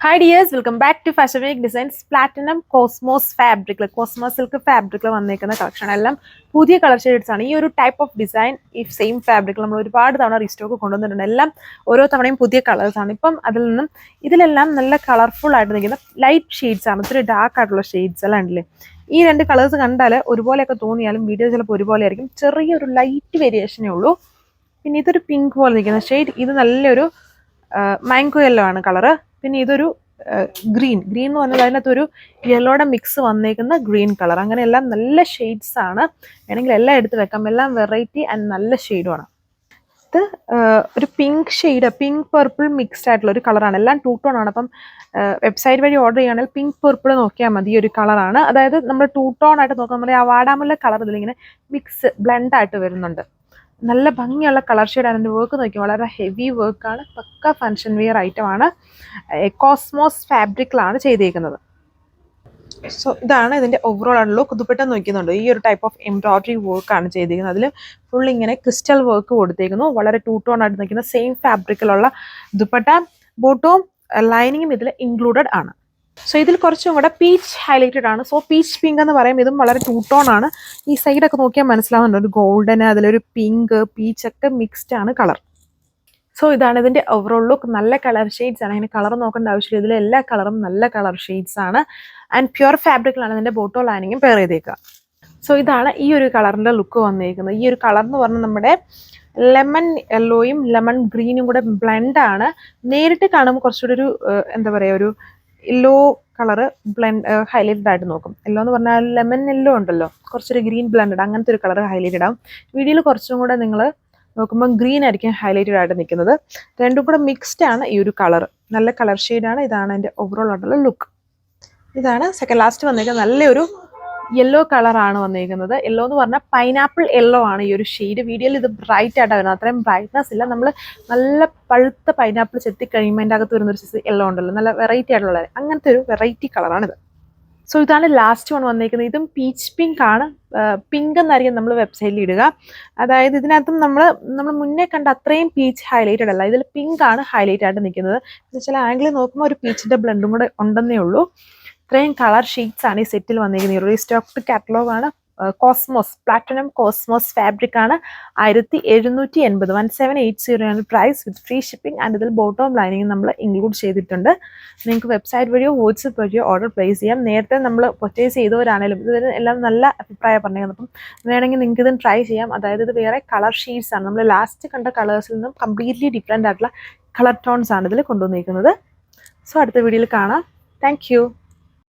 Hi dears, welcome back to Fashion Week Designs Platinum Cosmos Fabric. Cosmos Silk Fabric വന്നിരിക്കുന്ന collection എല്ലാം പുതിയ colour shades ആണ്. ഈ ഒരു ടൈപ്പ് ഓഫ് ഡിസൈൻ ഈ സെയിം ഫാബ്രിക് നമ്മൾ ഒരുപാട് തവണ റീസ്റ്റോക്ക് കൊണ്ടുവന്നിട്ടുണ്ട്. എല്ലാം ഓരോ തവണയും പുതിയ കളേഴ്സ് ആണ്. ഇപ്പം ഇതിലെല്ലാം നല്ല കളർഫുൾ ആയിട്ട് നിൽക്കുന്ന ലൈറ്റ് ഷെയ്ഡ്സ് ആണ്. ഒത്തിരി ഡാർക്ക് ആയിട്ടുള്ള ഷെയ്ഡ്സ് എല്ലാം ഉണ്ടല്ലേ. ഈ രണ്ട് കളേഴ്സ് കണ്ടാൽ ഒരുപോലെയൊക്കെ തോന്നിയാലും വീഡിയോ ചിലപ്പോൾ ഒരുപോലെ ആയിരിക്കും. ചെറിയൊരു ലൈറ്റ് വേരിയേഷനേ ഉള്ളൂ. പിന്നെ ഇതൊരു പിങ്ക് പോലെ നിൽക്കുന്ന ഷെയ്ഡ്, ഇത് നല്ലൊരു മാംഗോ യെല്ലോ ആണ് കളറ്. പിന്നെ ഇതൊരു ഗ്രീൻ എന്ന് പറഞ്ഞാൽ അതിനകത്തൊരു യെല്ലോയുടെ മിക്സ് വന്നേക്കുന്ന ഗ്രീൻ കളർ. അങ്ങനെയെല്ലാം നല്ല ഷെയ്ഡ്സ് ആണ്. വേണമെങ്കിൽ എല്ലാം എടുത്ത് വെക്കാം. എല്ലാം വെറൈറ്റി ആൻഡ് നല്ല ഷെയ്ഡുമാണ്. ഇത് ഒരു pink shade, pink purple mixed ആയിട്ടുള്ള ഒരു കളറാണ്. എല്ലാം ടൂ ടോൺ ആണ്. അപ്പം വെബ്സൈറ്റ് വഴി ഓർഡർ ചെയ്യുകയാണെങ്കിൽ പിങ്ക് പർപ്പിൾ നോക്കിയാൽ മതി. ഈ ഒരു കളറാണ്. അതായത് നമ്മൾ ടൂ ടോൺ ആയിട്ട് നോക്കാം. നമ്മുടെ ആ വാടാമുല്ല കളർ ഇതിലിങ്ങനെ മിക്സ് ബ്ലെൻഡ് ആയിട്ട് വരുന്നുണ്ട്. നല്ല ഭംഗിയുള്ള കളർ ഷെയ്ഡാണ്. അതിൻ്റെ വർക്ക് നോക്കി വളരെ ഹെവി വർക്കാണ്. പക്ക ഫങ്ഷൻ വെയർ ഐറ്റം ആണ്. കോസ്മോസ് ഫാബ്രിക്കിലാണ് ചെയ്തേക്കുന്നത്. സോ ഇതാണ് ഇതിൻ്റെ ഓവറോൾ ആണ് ലുക്ക്. ദുപ്പട്ട നോക്കുന്നുണ്ട്. ഈ ഒരു ടൈപ്പ് ഓഫ് എംബ്രോയിഡറി വർക്കാണ് ചെയ്തിരിക്കുന്നത്. അതിൽ ഫുൾ ഇങ്ങനെ ക്രിസ്റ്റൽ വർക്ക് കൊടുത്തേക്കുന്നു. വളരെ ടൂ ടോൺ ആയിട്ട് നിൽക്കുന്ന സെയിം ഫാബ്രിക്കിലുള്ള ദുപ്പട്ട. ബോട്ടവും ലൈനിങ്ങും ഇതിൽ ഇൻക്ലൂഡഡ് ആണ്. സോ ഇതിൽ കുറച്ചും കൂടെ പീച്ച് ഹൈലൈറ്റഡ് ആണ്. സോ പീച്ച് പിങ്ക് എന്ന് പറയും. ഇതും വളരെ ടൂ ടോൺ ആണ്. ഈ സൈഡൊക്കെ നോക്കിയാൽ മനസ്സിലാവുന്നുണ്ട്. ഒരു ഗോൾഡൻ, അതിലൊരു പിങ്ക്, പീച്ചൊക്കെ മിക്സ്ഡ് ആണ് കളർ. സോ ഇതാണ് ഇതിൻ്റെ ഓവറോൾ ലുക്ക്. നല്ല കളർ ഷെയ്ഡ്സ് ആണ്. അങ്ങനെ കളർ നോക്കേണ്ട ആവശ്യമില്ല. ഇതിലെ എല്ലാ കളറും നല്ല കളർ ഷെയ്ഡ്സ് ആണ്. ആൻഡ് പ്യുവർ ഫാബ്രിക്കിലാണ് ഇതിൻ്റെ ബോട്ടോ ലൈനിങ്ങും പെയർ ചെയ്തേക്കുക. സോ ഇതാണ് ഈ ഒരു കളറിൻ്റെ ലുക്ക് വന്നിരിക്കുന്നത്. ഈ ഒരു കളർ എന്ന് പറഞ്ഞാൽ നമ്മുടെ ലെമൺ യെല്ലോയും ലെമൺ ഗ്രീനും കൂടെ ബ്ലെൻഡ് ആണ്. നേരിട്ട് കാണുമ്പോൾ കുറച്ചുകൂടി ഒരു എന്താ പറയുക, ഒരു യെല്ലോ കളറ് ഹൈലൈറ്റഡ് ആയിട്ട് നോക്കും. യെല്ലോ എന്ന് പറഞ്ഞാൽ ലെമൺ യെല്ലോ ഉണ്ടല്ലോ, കുറച്ചൊരു ഗ്രീൻ ബ്ലെൻഡഡ്, അങ്ങനത്തെ ഒരു കളർ ഹൈലൈറ്റഡ് ആവും. വീഡിയോയിൽ കുറച്ചും കൂടെ നിങ്ങൾ നോക്കുമ്പോൾ ഗ്രീൻ ആയിരിക്കും ഹൈലൈറ്റഡ് ആയിട്ട് നിൽക്കുന്നത്. രണ്ടും കൂടെ മിക്സ്ഡ് ആണ് ഈ ഒരു കളർ. നല്ല കളർ ഷെയ്ഡാണ്. ഇതാണ് എൻ്റെ ഓവറോൾ ആയിട്ടുള്ള ലുക്ക്. ഇതാണ് സെക്കൻഡ് ലാസ്റ്റ് വന്നേക്കുന്നത്. നല്ലൊരു യെല്ലോ കളറാണ് വന്നിരിക്കുന്നത്. യെല്ലോ എന്ന് പറഞ്ഞാൽ പൈനാപ്പിൾ യെല്ലോ ആണ് ഈ ഒരു ഷെയ്ഡ്. വീഡിയോയിൽ ഇത് ബ്രൈറ്റ് ആയിട്ടാണ് വരുന്നത്. അത്രയും ബ്രൈറ്റ്നസ് ഇല്ല. നമ്മൾ നല്ല പഴുത്ത പൈനാപ്പിൾ ചെത്തി കഴിയുമ്പോൾ അതിൻ്റെ അകത്ത് വരുന്നൊരു സൈസ് യെല്ലോ ഉണ്ടല്ലോ, നല്ല വെറൈറ്റി ആയിട്ടുള്ള അങ്ങനത്തെ ഒരു വെറൈറ്റി കളറാണിത്. സോ ഇതാണ് ലാസ്റ്റ് വൺ വന്നിരിക്കുന്നത്. ഇതും പീച്ച് പിങ്ക് ആണ്. പിങ്ക് എന്നായിരിക്കും നമ്മൾ വെബ്സൈറ്റിൽ ഇടുക. അതായത് ഇതിനകത്തും നമ്മൾ മുന്നേ കണ്ട അത്രയും പീച്ച് ഹൈലൈറ്റഡ് അല്ല. ഇതിൽ പിങ്ക് ആണ് ഹൈലൈറ്റ് ആയിട്ട് നിൽക്കുന്നത്. ചില ആംഗിളിൽ നോക്കുമ്പോൾ ഒരു പീച്ചിൻ്റെ ബ്ലെൻഡും കൂടെ ഉണ്ടെന്നേ ഉള്ളൂ. ഇത്രയും കളർ ഷീറ്റ്സ് ആണ് ഈ സെറ്റിൽ വന്നിരിക്കുന്നത്. റീസ്റ്റോക്ഡ് കാറ്റലോഗ് ആണ്. കോസ്മോസ് പ്ലാറ്റിനം കോസ്മോസ് ഫാബ്രിക് ആണ്. 1780 1780 ആണ് price with free shipping. And ഇതിൽ ബോട്ടം ലൈനിങ് നമ്മൾ ഇൻക്ലൂഡ് ചെയ്തിട്ടുണ്ട്. നിങ്ങൾക്ക് വെബ്സൈറ്റ് വഴിയോ വാട്സപ്പ് വഴിയോ ഓർഡർ പ്ലേസ് ചെയ്യാം. നേരത്തെ നമ്മൾ പർച്ചേസ് ചെയ്തവരാണെങ്കിലും ഇതുവരെ എല്ലാം നല്ല അഭിപ്രായം പറഞ്ഞിരുന്നത്. അപ്പം വേണമെങ്കിൽ നിങ്ങൾക്ക് ഇത് ട്രൈ ചെയ്യാം. അതായത് ഇത് വേറെ കളർ ഷീറ്റ്സ് ആണ്. നമ്മൾ ലാസ്റ്റ് കണ്ട കളേഴ്സിൽ നിന്നും കംപ്ലീറ്റ്ലി ഡിഫറെൻ്റ് ആയിട്ടുള്ള കളർ ടോൺസ് ആണ് ഇതിൽ കൊണ്ടുവന്നിരിക്കുന്നത്. സോ അടുത്ത വീഡിയോയിൽ കാണാം. Thank you.